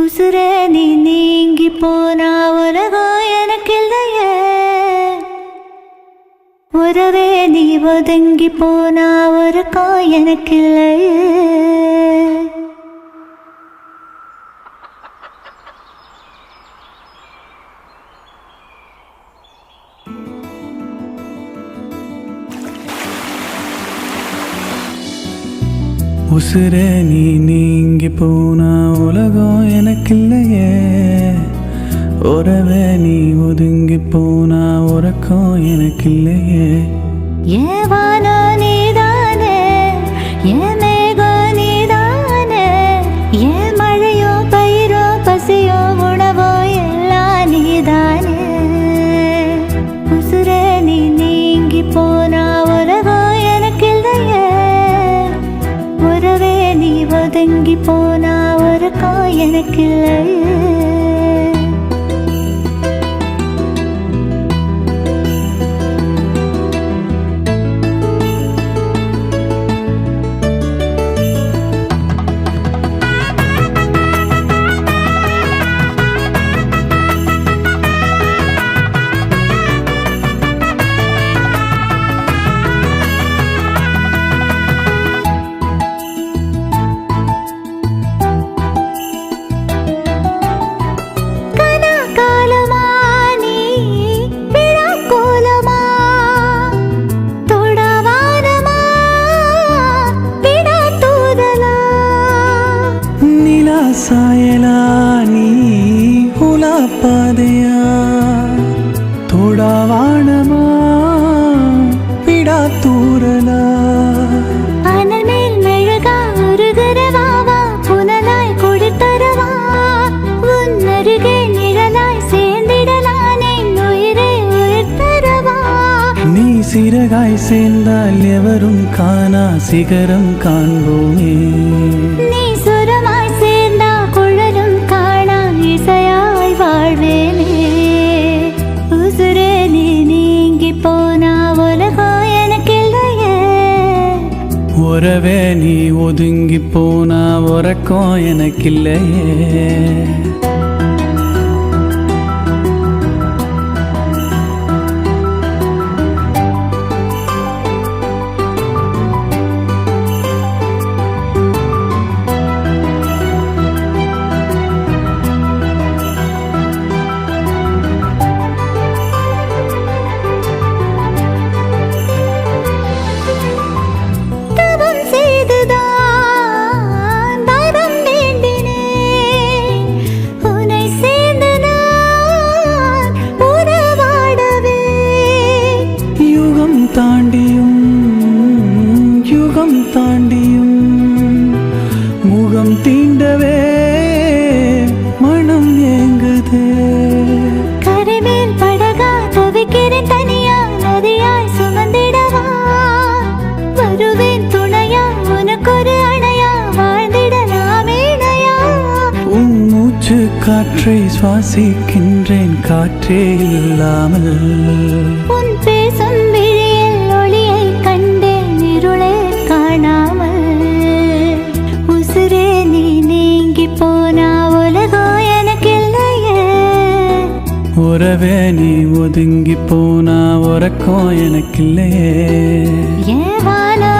உசுரே நீ நீங்கி போனா உலகம் எனக்கில்லையே. உறவே நீ ஒதுங்கி போனா ஒரு காய் எனக்கில்லையே. உசுரே நீ நீங்கி போனா உலகம் எனக்கில்லையே. உறவே நீ ஒதுங்கி போனா உறக்கம் எனக்கில்லையே. ஏவானோ நீதானே, ஏ மேகோ நீதானே, ஏ மழையோ பயிரோ பசியோ உணவோ எல்லாம் நீதானே. உசுரே நீ நீங்கி போனா உலகம் எனக்கில்லையே. உறவே நீ ஒதுங்கி போனா ஒரு காய் எனக்கில்லையே. சாயலா நீ உலா பாதையா, தோடாவானமா விடா தூரலா. அனல் மேல் மெழுகா உருகிறவாவா, புனலாய் குடித்தரவா, உன் அருகே நிழலாய் சேர்ந்திடலானே உயிரே உயிர் தரவா. நீ சிறகாய் சேர்ந்தால் எவரும் காணா சிகரம் காண்போமே. நீ சுரமாய் சேர்ந்தா குழலும் காணா இசையாய் வாழ்வேனே. உசுரே நீ நீங்கி போனா உலகம் எனக்கில்லையே. உறவே நீ ஒதுங்கி போனா உறக்கம் எனக்கில்லையே. தாண்டியும் யுகம் தாண்டியும் முகம் தீண்டவே மனம் ஏங்குதே. கரைமேல் படகா தவிக்கிறேன் தனியா, நதியாய் சுமந்திடவா, வருவேன் துணையா உனக்கொரு அணையா, வாழ்ந்திடலாமேனையா. உன் மூச்சு காற்றை சுவாசிக்கின்றேன் காற்றே இல்லாமல். உன் பேசும் விழியில் ஒளியை கண்டேன் இருளே காணாமல். உசுரே நீ நீங்கி போனா உலகம் எனக்கில்லையே. உறவே நீ ஒதுங்கி போனா உறக்கம் எனக்கில்லையே. ஏவானோ